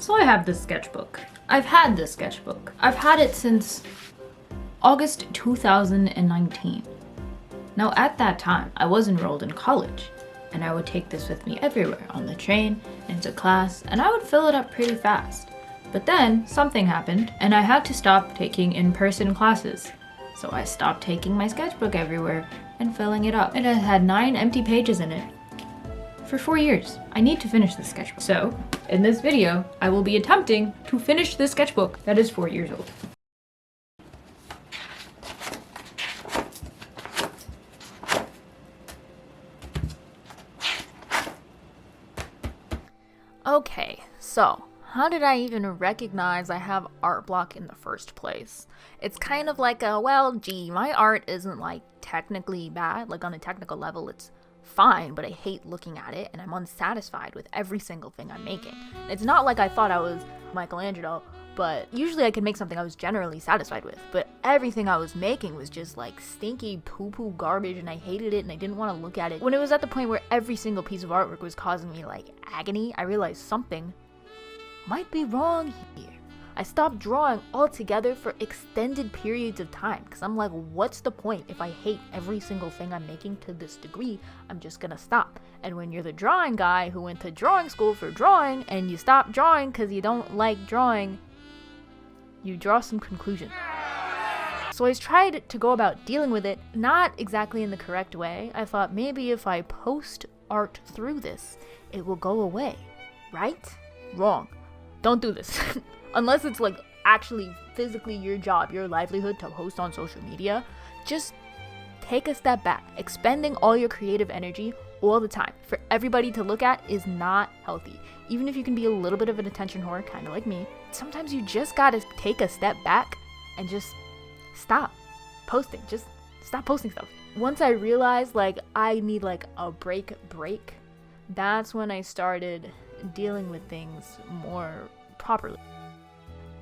So I have this sketchbook. I've had this sketchbook. I've had it since August 2019. Now at that time, I was enrolled in college, and I would take this with me everywhere, on the train, into class, and I would fill it up pretty fast. But then something happened, and I had to stop taking in-person classes. So I stopped taking my sketchbook everywhere and filling it up. And it had 9 empty pages in it for 4 years. I need to finish this sketchbook. So in this video, I will be attempting to finish this sketchbook that is 4 years old. Okay, so how did I even recognize I have art block in the first place? It's kind of like a, well, gee, my art isn't like technically bad, like on a technical level it's fine, but I hate looking at it and I'm unsatisfied with every single thing I'm making. It's not like I thought I was Michelangelo, but usually I could make something I was generally satisfied with, but everything I was making was just like stinky poo-poo garbage and I hated it and I didn't want to look at it. When it was at the point where every single piece of artwork was causing me like agony, I realized something might be wrong here. I stopped drawing altogether for extended periods of time because I'm like, what's the point? If I hate every single thing I'm making to this degree, I'm just gonna stop. And when you're the drawing guy who went to drawing school for drawing and you stop drawing because you don't like drawing, you draw some conclusions. So I tried to go about dealing with it, not exactly in the correct way. I thought maybe if I post art through this, it will go away, right? Wrong. Don't do this. Unless it's like actually physically your job, your livelihood to post on social media, just take a step back. Expending all your creative energy all the time for everybody to look at is not healthy. Even if you can be a little bit of an attention whore, kind of like me, sometimes you just gotta take a step back and just stop posting. Just stop posting stuff. Once I realized like I need like a break, that's when I started dealing with things more properly.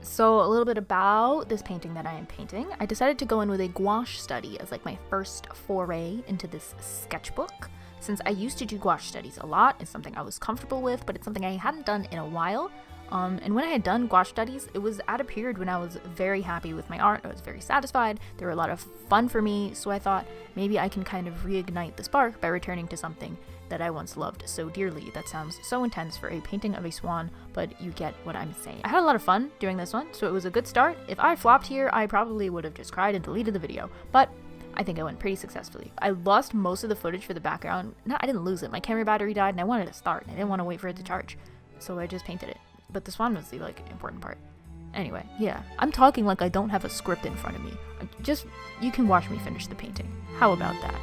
So a little bit about this painting that I am painting. I decided to go in with a gouache study as like my first foray into this sketchbook. Since I used to do gouache studies a lot, it's something I was comfortable with, but it's something I hadn't done in a while. And when I had done gouache studies, it was at a period when I was very happy with my art. I was very satisfied. There were a lot of fun for me, so I thought maybe I can kind of reignite the spark by returning to something that I once loved so dearly. That sounds so intense for a painting of a swan, but you get what I'm saying. I had a lot of fun doing this one, so it was a good start. If I flopped here, I probably would have just cried and deleted the video, but I think I went pretty successfully. I lost most of the footage for the background. No, I didn't lose it. My camera battery died and I wanted to start and I didn't want to wait for it to charge, so I just painted it. But the swan was the like important part. Anyway, yeah, I'm talking like I don't have a script in front of me. Just, you can watch me finish the painting. How about that?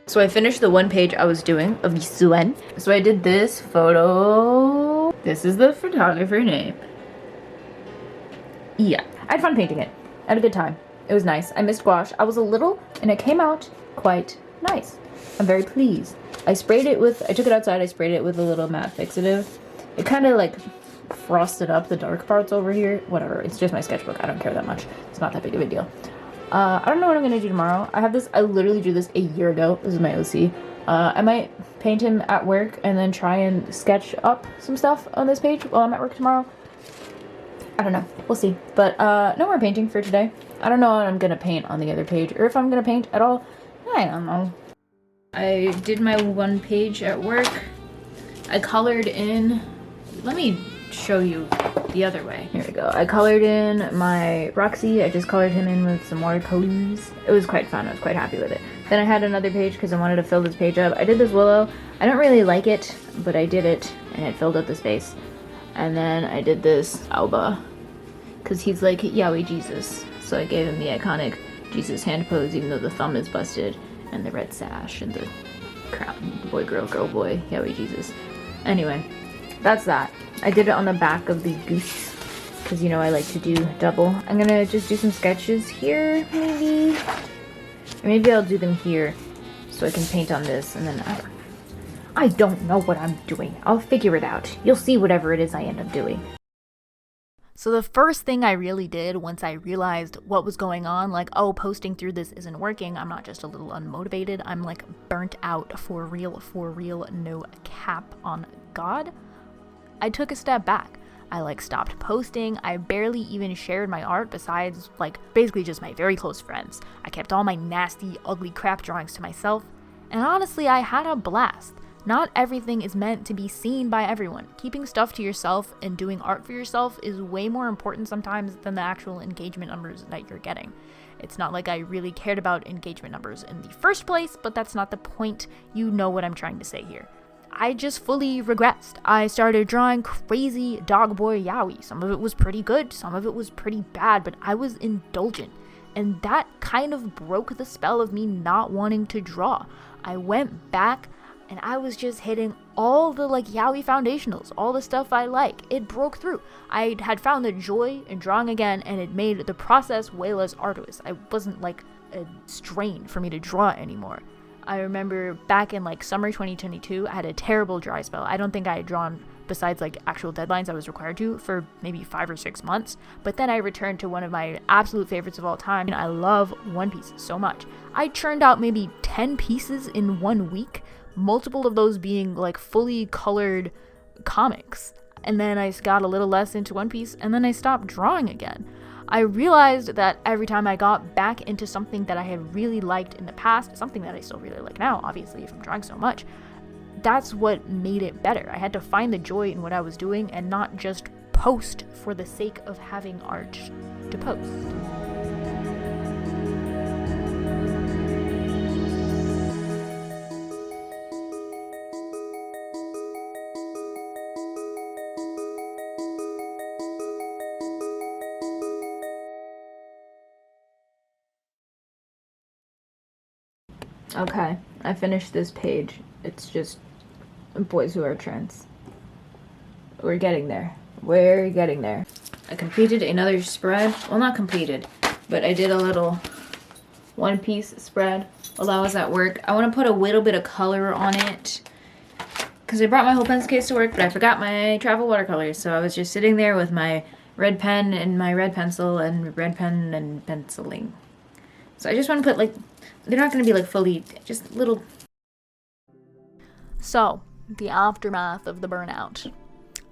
So I finished the one page I was doing of the swan. So I did this photo. This is the photographer name. Yeah, I had fun painting it. I had a good time. It was nice. I missed gouache. I was a little, and it came out quite nice. I'm very pleased. I took it outside, I sprayed it with a little matte fixative. It kind of like frosted up the dark parts over here. Whatever, it's just my sketchbook. I don't care that much. It's not that big of a deal. I don't know what I'm gonna do tomorrow. I literally drew this a year ago. This is my OC. I might paint him at work and then try and sketch up some stuff on this page while I'm at work tomorrow. I don't know. We'll see. But no more painting for today. I don't know what I'm gonna paint on the other page, or if I'm gonna paint at all. I don't know. I did my one page at work. I colored in. Let me show you the other way. Here we go. I colored in my Roxy. I just colored him in with some watercolors. It was quite fun. I was quite happy with it. Then I had another page because I wanted to fill this page up. I did this Willow. I don't really like it, but I did it and it filled up the space. And then I did this Alba because he's like Yahweh Jesus. So I gave him the iconic Jesus hand pose, even though the thumb is busted, and the red sash and the crown. Boy, girl, boy, Yahweh Jesus. Anyway, that's that. I did it on the back of the goose because you know I like to do double. I'm gonna just do some sketches here, maybe. Or maybe I'll do them here so I can paint on this, and then I don't know what I'm doing. I'll figure it out. You'll see whatever it is I end up doing. So the first thing I really did once I realized what was going on, like, oh, posting through this isn't working, I'm not just a little unmotivated, I'm like burnt out for real, no cap on God. I took a step back. I like stopped posting. I barely even shared my art besides like basically just my very close friends. I kept all my nasty, ugly crap drawings to myself. And honestly, I had a blast. Not everything is meant to be seen by everyone. Keeping stuff to yourself and doing art for yourself is way more important sometimes than the actual engagement numbers that you're getting. It's not like I really cared about engagement numbers in the first place, but that's not the point. You know what I'm trying to say here. I just fully regressed. I started drawing crazy dog boy yaoi. Some of it was pretty good, some of it was pretty bad, but I was indulgent. And that kind of broke the spell of me not wanting to draw. I went back and I was just hitting all the like yaoi foundationals, all the stuff I like. It broke through. I had found the joy in drawing again, and it made the process way less arduous. I wasn't like a strain for me to draw anymore. I remember back in like summer 2022, I had a terrible dry spell. I don't think I had drawn besides like actual deadlines I was required to for maybe 5 or 6 months. But then I returned to one of my absolute favorites of all time. And I love One Piece so much. I churned out maybe 10 pieces in 1 week, multiple of those being like fully colored comics. And then I got a little less into One Piece, and then I stopped drawing again. I realized that every time I got back into something that I had really liked in the past, something that I still really like now, obviously, if I'm drawing so much, that's what made it better. I had to find the joy in what I was doing and not just post for the sake of having art to post. Okay, I finished this page. It's just boys who are trans. We're getting there. We're getting there. I completed another spread. Well, not completed, but I did a little One Piece spread while I was at work. I want to put a little bit of color on it because I brought my whole pencil case to work, but I forgot my travel watercolors. So I was just sitting there with my red pen and my red pencil and red pen and penciling. So I just want to put like, they're not going to be like fully, just little. So, the aftermath of the burnout.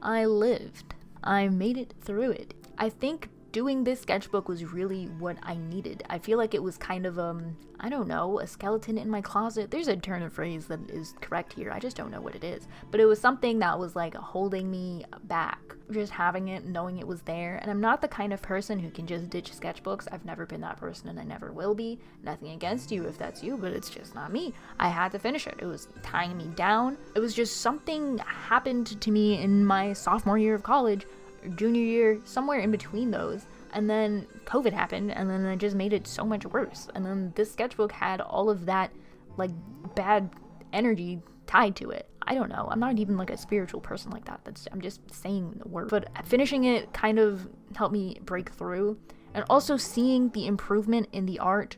I lived. I made it through it. I think doing this sketchbook was really what I needed. I feel like it was kind of, I don't know, a skeleton in my closet. There's a turn of phrase that is correct here. I just don't know what it is. But it was something that was like holding me back. Just having it, knowing it was there. And I'm not the kind of person who can just ditch sketchbooks. I've never been that person and I never will be. Nothing against you if that's you, but it's just not me. I had to finish it. It was tying me down. It was just something happened to me in my sophomore year of college, or junior year, somewhere in between those. And then COVID happened, and then it just made it so much worse. And then this sketchbook had all of that, like, bad energy tied to it. I don't know. I'm not even, like, a spiritual person like that. I'm just saying the word. But finishing it kind of helped me break through. And also seeing the improvement in the art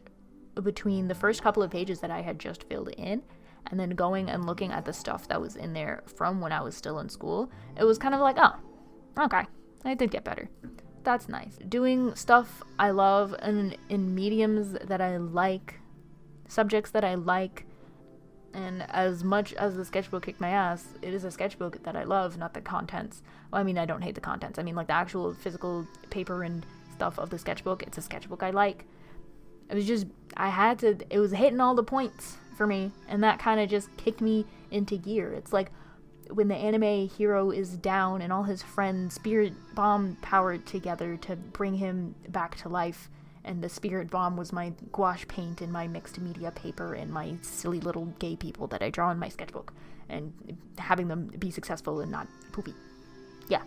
between the first couple of pages that I had just filled in, and then going and looking at the stuff that was in there from when I was still in school, it was kind of like, oh, okay, I did get better. That's nice. Doing stuff I love and in mediums that I like, subjects that I like, and as much as the sketchbook kicked my ass, it is a sketchbook that I love, not the contents. Well, I mean, I don't hate the contents. I mean, like the actual physical paper and stuff of the sketchbook. It's a sketchbook I like. It was just, it was hitting all the points for me, and that kind of just kicked me into gear. It's like when the anime hero is down and all his friends spirit bomb powered together to bring him back to life, and the spirit bomb was my gouache paint and my mixed media paper and my silly little gay people that I draw in my sketchbook, and having them be successful and not poopy. Yeah.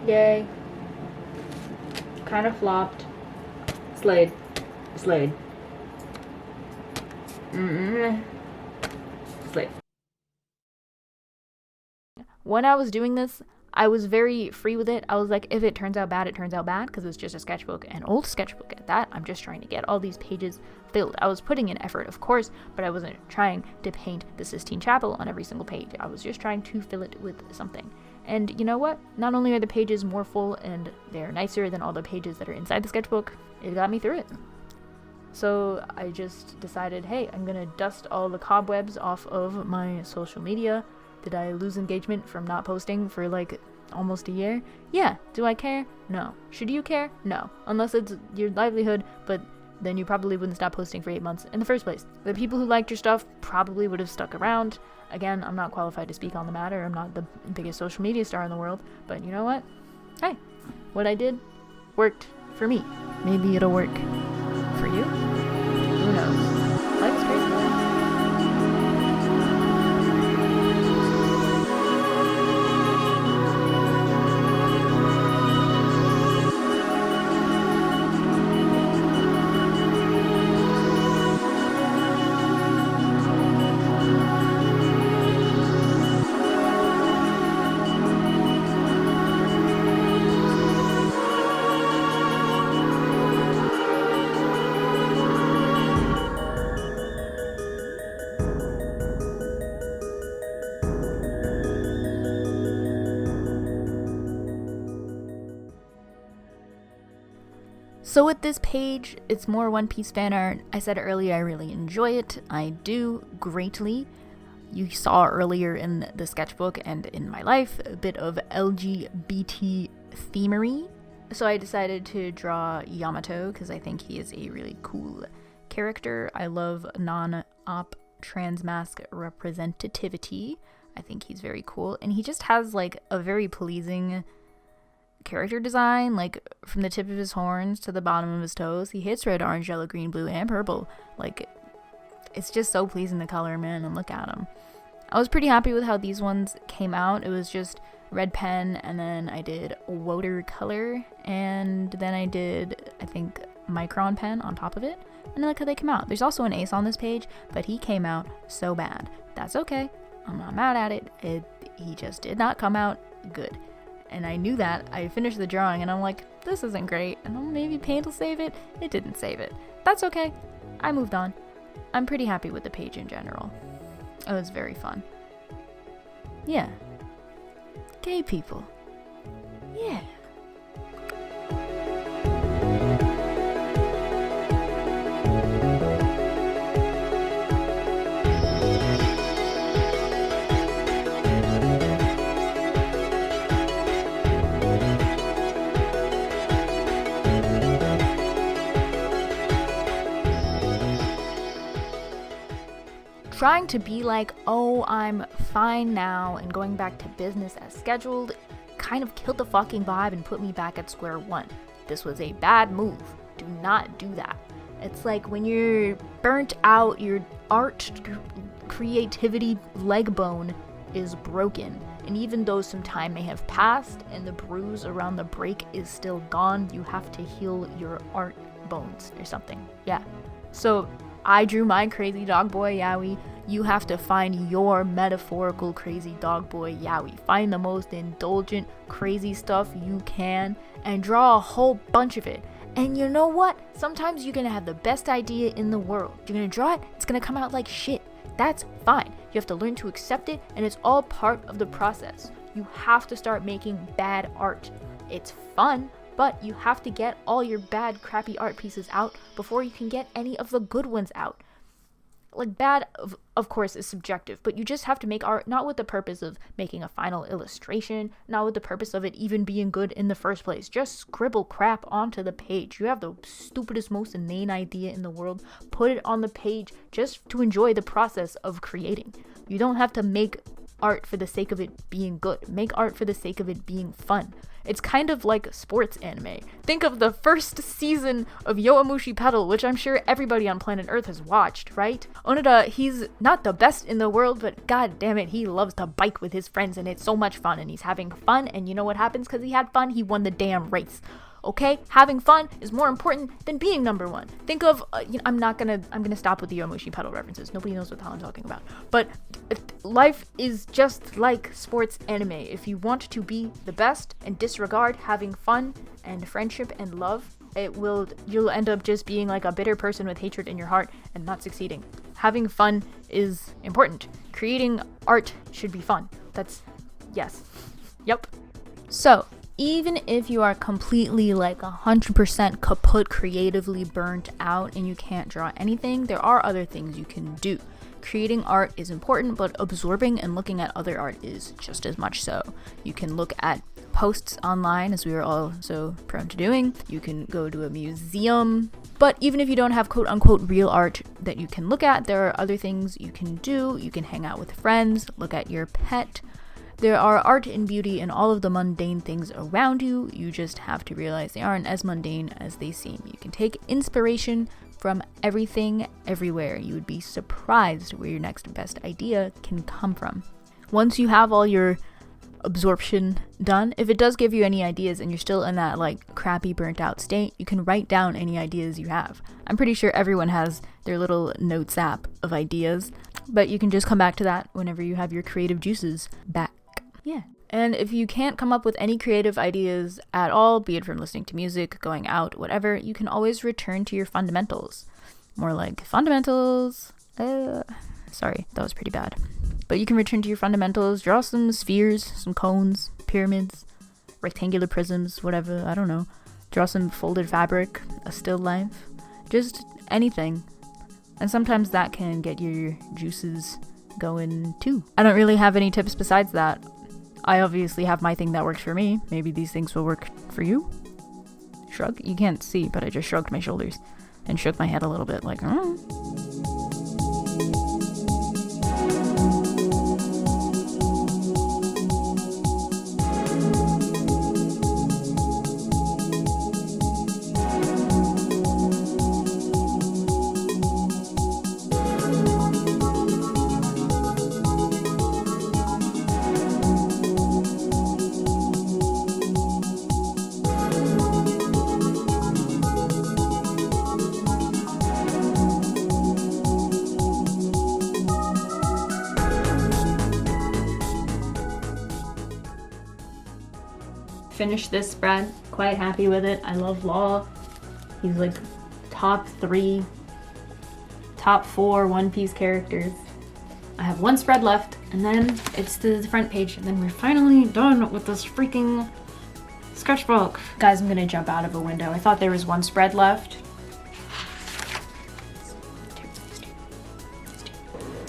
Yay. Kind of flopped. Slayed. Slave. When I was doing this, I was very free with it. I was like, if it turns out bad, it turns out bad, because it's just a sketchbook, an old sketchbook at that. I'm just trying to get all these pages filled. I was putting in effort, of course, but I wasn't trying to paint the Sistine Chapel on every single page. I was just trying to fill it with something. And you know what? Not only are the pages more full and they're nicer than all the pages that are inside the sketchbook, it got me through it. So I just decided, hey, I'm gonna dust all the cobwebs off of my social media. Did I lose engagement from not posting for like almost a year? Yeah. Do I care? No. Should you care? No. Unless it's your livelihood, but then you probably wouldn't stop posting for 8 months in the first place. The people who liked your stuff probably would have stuck around. Again, I'm not qualified to speak on the matter. I'm not the biggest social media star in the world, but you know what? Hey, what I did worked for me. Maybe it'll work for you? Who knows? Life's crazy. So with this page, it's more One Piece fan art. I said earlier I really enjoy it. I do greatly. You saw earlier in the sketchbook and in my life a bit of LGBT themery. So I decided to draw Yamato because I think he is a really cool character. I love non-op transmask representativity. I think he's very cool. And he just has like a very pleasing character design, like from the tip of his horns to the bottom of his toes. He hits red, orange, yellow, green, blue, and purple. Like, it's just so pleasing to color him in, and look at him. I was pretty happy with how these ones came out. It was just red pen, and then I did watercolor, and then I did, I think, micron pen on top of it, and I like how they came out. There's also an ace on this page, but he came out so bad. That's okay. I'm not mad at it. He just did not come out good. And I knew that. I finished the drawing and I'm like, this isn't great. And maybe paint will save it. It didn't save it. That's okay. I moved on. I'm pretty happy with the page in general. It was very fun. Yeah. Gay people. Yeah. Trying to be like, oh, I'm fine now and going back to business as scheduled kind of killed the fucking vibe and put me back at square one. This was a bad move. Do not do that. It's like when you're burnt out, your art creativity leg bone is broken. And even though some time may have passed and the bruise around the break is still gone, you have to heal your art bones or something. Yeah. So I drew my crazy dog boy Yowie. You have to find your metaphorical crazy dog boy Yowie. Find the most indulgent, crazy stuff you can and draw a whole bunch of it. And you know what? Sometimes you're gonna have the best idea in the world. You're gonna draw it, it's gonna come out like shit. That's fine. You have to learn to accept it, and it's all part of the process. You have to start making bad art. It's fun, but you have to get all your bad, crappy art pieces out before you can get any of the good ones out. Like, bad, of course, is subjective, but you just have to make art not with the purpose of making a final illustration, not with the purpose of it even being good in the first place. Just scribble crap onto the page. You have the stupidest, most inane idea in the world. Put it on the page just to enjoy the process of creating. You don't have to make art for the sake of it being good. Make art for the sake of it being fun. It's kind of like sports anime. Think of the first season of Yowamushi Pedal, which I'm sure everybody on planet Earth has watched, right? Onoda, he's not the best in the world, but god damn it, he loves to bike with his friends and it's so much fun and he's having fun, and you know what happens because he had fun? He won the damn race. okay? Having fun is more important than being number one. Think of, I'm gonna stop with the Yomushi pedal references. Nobody knows what the hell I'm talking about. But life is just like sports anime. If you want to be the best and disregard having fun and friendship and love, you'll end up just being like a bitter person with hatred in your heart and not succeeding. Having fun is important. Creating art should be fun. Yes. Yep. So, even if you are completely like 100% kaput, creatively burnt out, and you can't draw anything, there are other things you can do. Creating art is important, but absorbing and looking at other art is just as much so. You can look at posts online, as we are all so prone to doing. You can go to a museum. But even if you don't have quote-unquote real art that you can look at, there are other things you can do. You can hang out with friends, look at your pet. There are art and beauty in all of the mundane things around you. You just have to realize they aren't as mundane as they seem. You can take inspiration from everything, everywhere. You would be surprised where your next best idea can come from. Once you have all your absorption done, if it does give you any ideas and you're still in that like crappy burnt out state, you can write down any ideas you have. I'm pretty sure everyone has their little notes app of ideas, but you can just come back to that whenever you have your creative juices back. Yeah. And if you can't come up with any creative ideas at all, be it from listening to music, going out, whatever, you can always return to your fundamentals. More like fundamentals. Sorry, that was pretty bad. But you can return to your fundamentals, draw some spheres, some cones, pyramids, rectangular prisms, whatever, I don't know. Draw some folded fabric, a still life, just anything. And sometimes that can get your juices going too. I don't really have any tips besides that. I obviously have my thing that works for me. Maybe these things will work for you. Shrug? You can't see, but I just shrugged my shoulders and shook my head a little bit like, Finished this spread, quite happy with it. I love Law. He's like top 4 One Piece characters. I have one spread left, and then it's the front page, and then we're finally done with this freaking sketchbook. Guys, I'm gonna jump out of a window. I thought there was one spread left.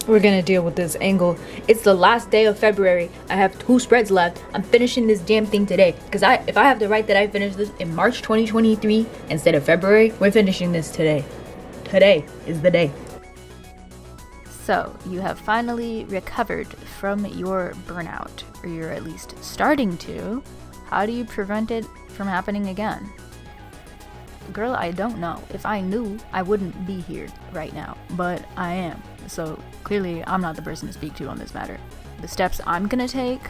We're gonna deal with this angle. It's the last day of February. I have 2 spreads left. I'm finishing this damn thing today. Because if I have to write that I finished this in March 2023 instead of February, we're finishing this today. Today is the day. So, you have finally recovered from your burnout, or you're at least starting to. How do you prevent it from happening again? Girl, I don't know. If I knew, I wouldn't be here right now, but I am. So clearly I'm not the person to speak to on this matter. The steps I'm gonna take,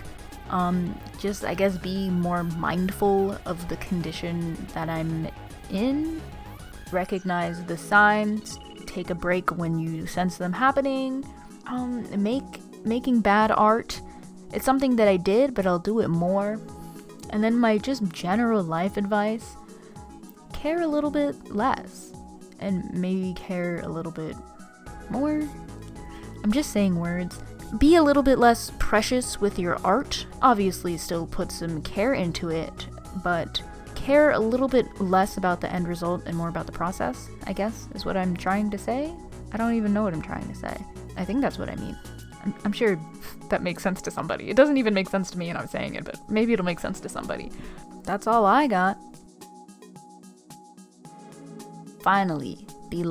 just I guess be more mindful of the condition that I'm in, recognize the signs, take a break when you sense them happening, making bad art. It's something that I did, but I'll do it more. And then my just general life advice, care a little bit less and maybe care a little bit more. I'm just saying words. Be a little bit less precious with your art. Obviously still put some care into it, but care a little bit less about the end result and more about the process, I guess, is what I'm trying to say. I don't even know what I'm trying to say. I think that's what I mean. I'm sure that makes sense to somebody. It doesn't even make sense to me and I'm saying it, but maybe it'll make sense to somebody. That's all I got. Finally, the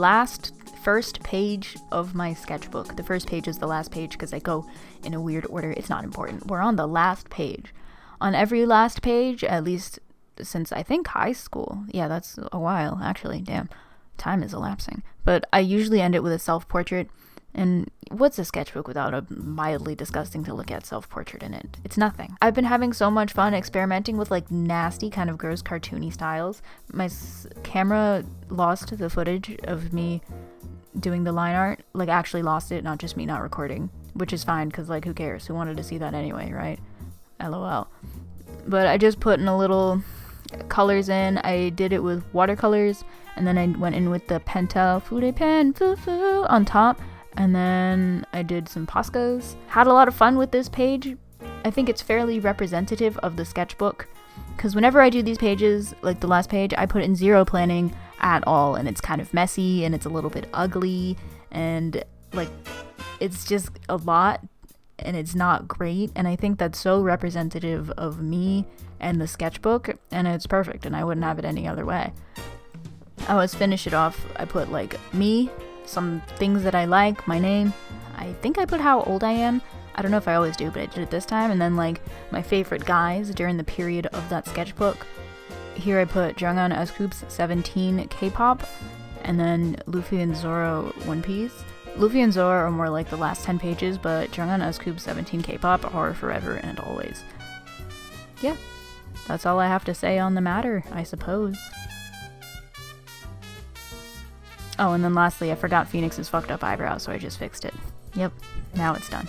first page of my sketchbook. The first page is the last page because I go in a weird order. It's not important. We're on the last page. On every last page, at least since I think high school. Yeah, that's a while, actually. Damn, time is elapsing. But I usually end it with a self-portrait. And what's a sketchbook without a mildly disgusting to look at self-portrait in it? It's nothing. I've been having so much fun experimenting with like nasty, kind of gross, cartoony styles. My camera lost the footage of me doing the line art, like actually lost it, not just me not recording, which is fine because like who cares? Who wanted to see that anyway, right? LOL. But I just put in a little colors in. I did it with watercolors, and then I went in with the Pentel Fude pen foo on top. And then I did some Poscas. Had a lot of fun with this page. I think it's fairly representative of the sketchbook, because whenever I do these pages, like the last page, I put in zero planning at all, and it's kind of messy and it's a little bit ugly, and like it's just a lot and it's not great. And I think that's so representative of me and the sketchbook, and it's perfect, and I wouldn't have it any other way. I always finish it off. I put like me, some things that I like, my name. I think I put how old I am. I don't know if I always do, but I did it this time. And then like my favorite guys during the period of that sketchbook. Here I put Jungkook S-Coup's 17 K-pop, and then Luffy and Zoro One Piece. Luffy and Zoro are more like the last 10 pages, but Jungkook S-Coup's 17 K-pop are forever and always. Yeah, that's all I have to say on the matter, I suppose. Oh, and then lastly, I forgot Phoenix's fucked up eyebrow, so I just fixed it. Yep, now it's done.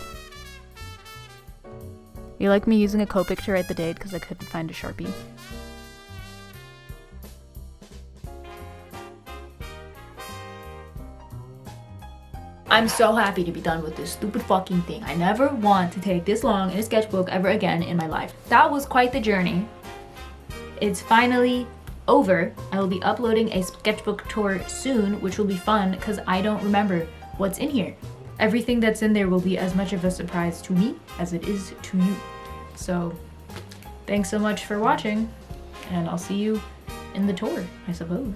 You like me using a Copic to write the date because I couldn't find a Sharpie? I'm so happy to be done with this stupid fucking thing. I never want to take this long in a sketchbook ever again in my life. That was quite the journey. It's finally over. I will be uploading a sketchbook tour soon, which will be fun because I don't remember what's in here. Everything that's in there will be as much of a surprise to me as it is to you. So thanks so much for watching, and I'll see you in the tour, I suppose.